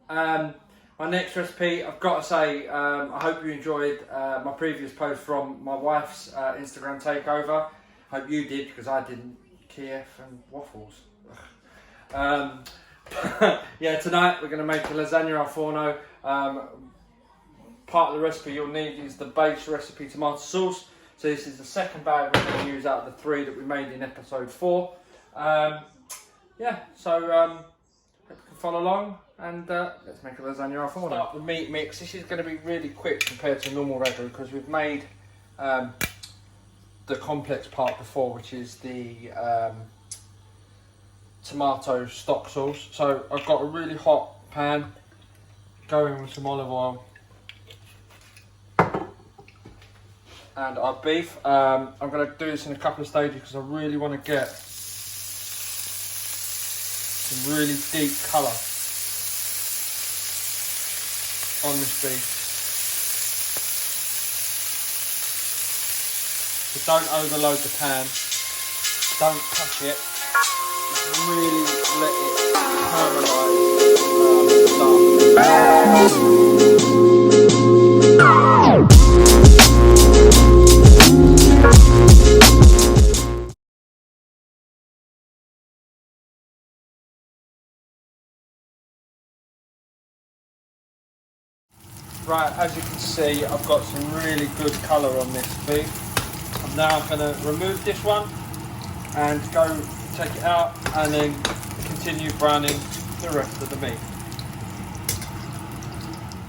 Right, my next recipe, I've got to say, I hope you enjoyed my previous post from my wife's Instagram takeover. Hope you did, because I didn't. Kiev and waffles. Yeah, tonight we're going to make a lasagna al forno. Part of the recipe you'll need is the base recipe tomato sauce. So this is the second bag we're going to use out of the 3 that we made in episode 4. Yeah, so hope you can follow along, and let's make a lasagna al forno. Start the meat mix. This is going to be really quick compared to normal regular, because we've made the complex part before, which is the tomato stock sauce. So I've got a really hot pan, going with some olive oil and our beef. I'm going to do this in a couple of stages because I really want to get some really deep colour on this beef. So don't overload the pan, don't touch it, just really let it caramelise Right, as you can see, I've got some really good colour on this beef. I'm now going to remove this one and go take it out, and then continue browning the rest of the meat.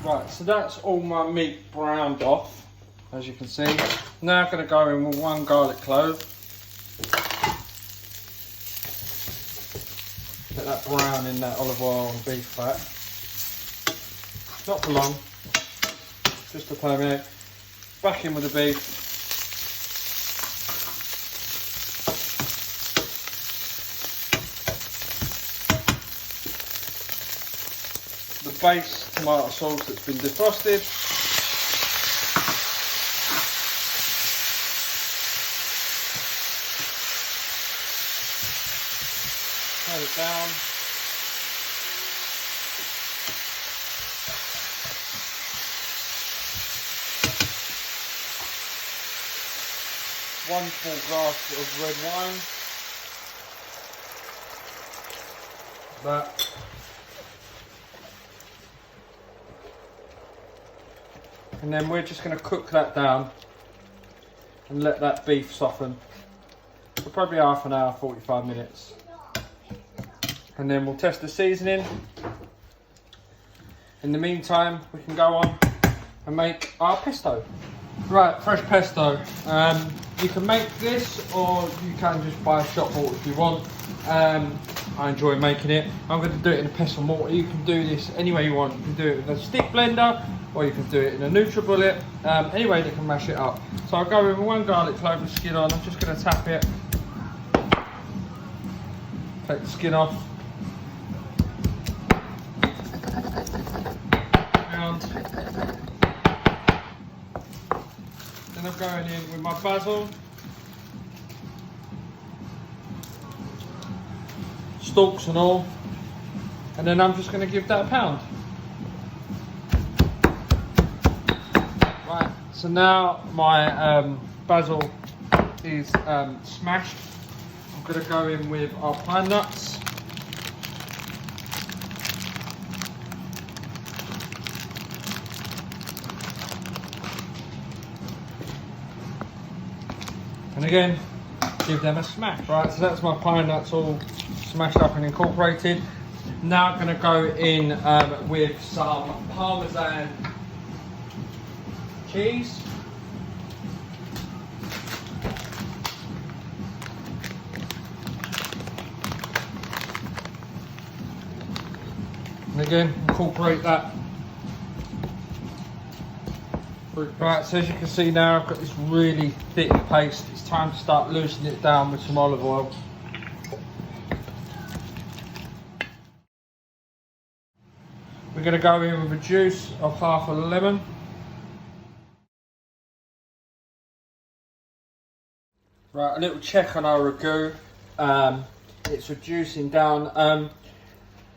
Right, so that's all my meat browned off, as you can see. Now I'm going to go in with 1 garlic clove. Let that brown in that olive oil and beef fat. Not for long, just to play out. Back in with the beef. The base tomato sauce that's been defrosted. Turn it down. One full glass of red wine. That. And then we're just going to cook that down and let that beef soften for probably half an hour, 45 minutes. And then we'll test the seasoning. In the meantime, we can go on and make our pesto. Right, fresh pesto. You can make this, or you can just buy a shop bought if you want. I enjoy making it. I'm going to do it in a pestle mortar. You can do this any way you want. You can do it with a stick blender, or you can do it in a NutriBullet. Any way you can mash it up. So I'll go with 1 garlic clove with skin on. I'm just going to tap it. Take the skin off. And then I'm going in with my basil. Stalks and all. And then I'm just going to give that a pound. Right, so now my basil is smashed. I'm going to go in with our pine nuts. And again, give them a smash. Right, so that's my pine nuts all smashed up and incorporated. Now I'm going to go in with some Parmesan cheese. And again, incorporate that. Right, so as you can see now, I've got this really thick paste. It's time to start loosening it down with some olive oil. We're going to go in with the juice of half a lemon. Right, a little check on our ragu. It's reducing down.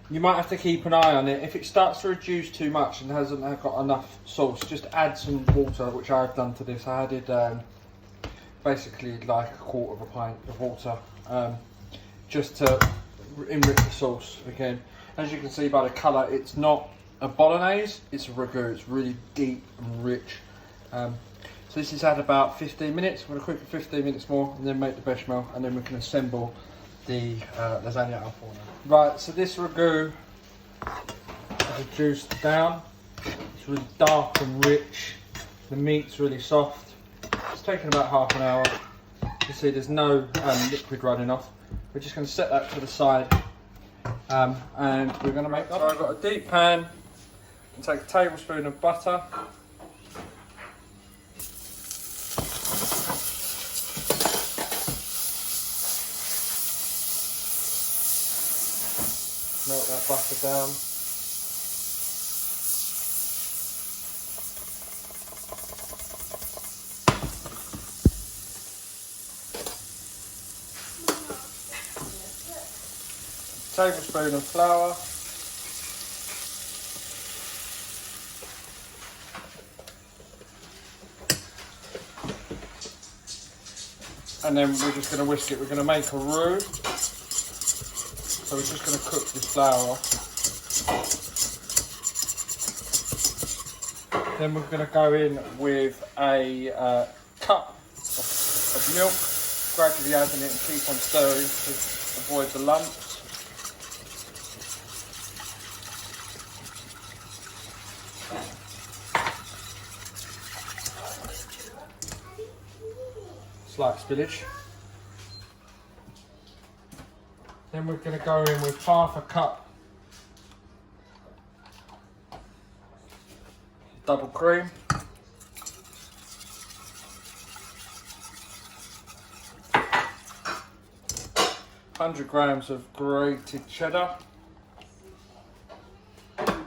You might have to keep an eye on it. If it starts to reduce too much and hasn't got enough sauce, just add some water, which I've done to this. I added basically like a quarter of a pint of water, just to enrich the sauce again. As you can see by the colour, it's not a bolognese, it's a ragu. It's really deep and rich. So this has had about 15 minutes. I'm going to cook it 15 minutes more and then make the bechamel, and then we can assemble the lasagna al forno. Right, so this ragu is reduced down. It's really dark and rich. The meat's really soft. It's taken about half an hour. You see there's no liquid running off. We're just going to set that to the side, and we're going to make that. So I've got a deep pan. And take a tablespoon of butter. Melt that butter down. Tablespoon of flour. And then we're just going to whisk it. We're going to make a roux. So we're just going to cook this flour off. Then we're going to go in with a cup of milk, gradually adding it and keep on stirring to avoid the lumps. Slight spillage. Then we're going to go in with half a cup double cream. ,100 grams of grated cheddar. And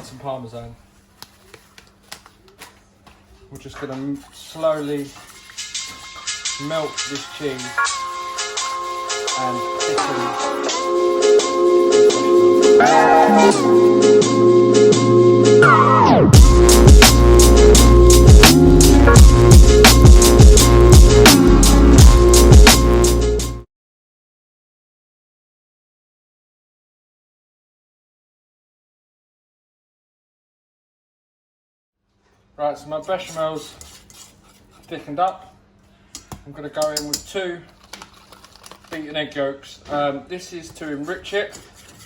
some parmesan. We're just going to slowly melt this cheese and thicken. Right, so my bechamel's thickened up. I'm going to go in with 2 beaten egg yolks. This is to enrich it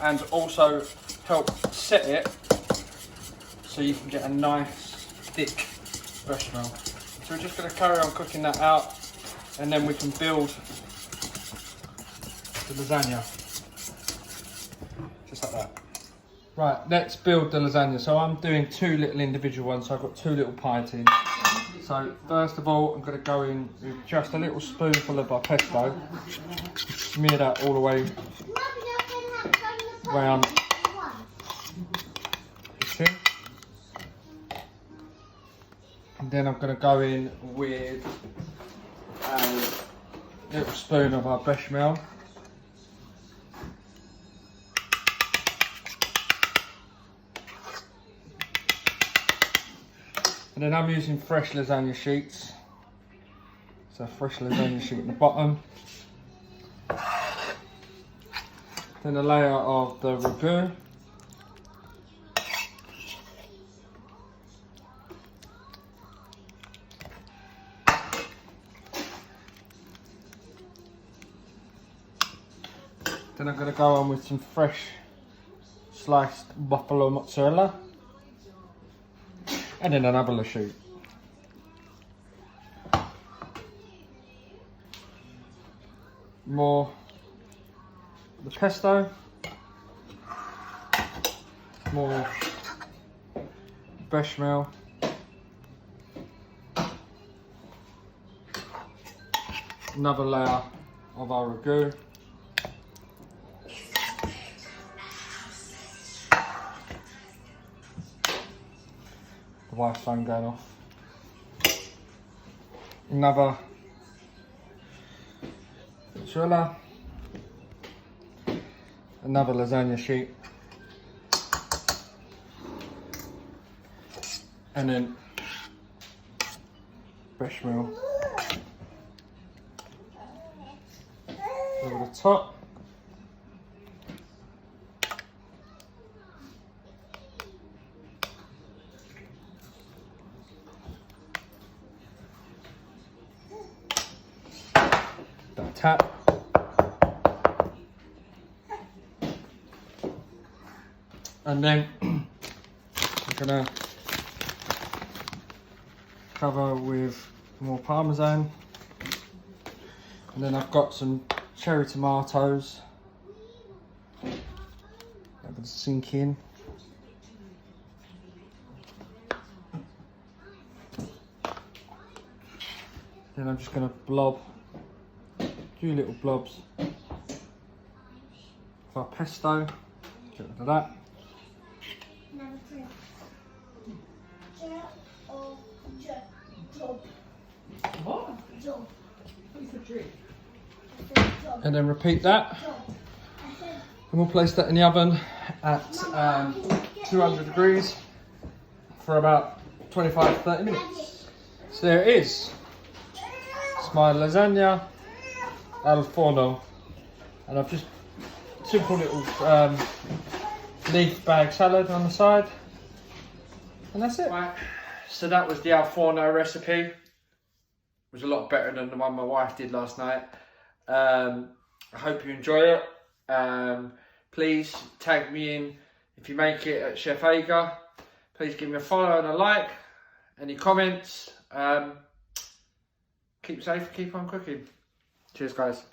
and also help set it so you can get a nice thick bechamel. So we're just going to carry on cooking that out, and then we can build the lasagna. Just like that. Right, let's build the lasagna. So I'm doing 2 little individual ones, so I've got 2 little pie tins. So first of all, I'm going to go in with just a little spoonful of our pesto. Smear that all the way round the tin. And then I'm going to go in with a little spoon of our bechamel. And then I'm using fresh lasagna sheets. So fresh lasagna sheet in the bottom. Then a layer of the ragu. Then I'm going to go on with some fresh sliced buffalo mozzarella. And then another lasagna. More the pesto. More bechamel. Another layer of our ragu. The wife's phone going off. another mozzarella, another lasagna sheet, and then bechamel over the top. That tap. And then I'm gonna cover with more parmesan, and then I've got some cherry tomatoes that will sink in. Then I'm just gonna blob a few little blobs of our pesto. Get rid of that. And then repeat that, and we'll place that in the oven at 200 degrees for about 25-30 minutes. So there it is. It's my lasagna al forno, and I've just simple little leaf bag salad on the side, and that's it. Right. So that was the al forno recipe. It was a lot better than the one my wife did last night. I hope you enjoy it. Please tag me in if you make it at Chef Ager. Please give me a follow and a like. Any comments? Keep safe, keep on cooking. Cheers, guys.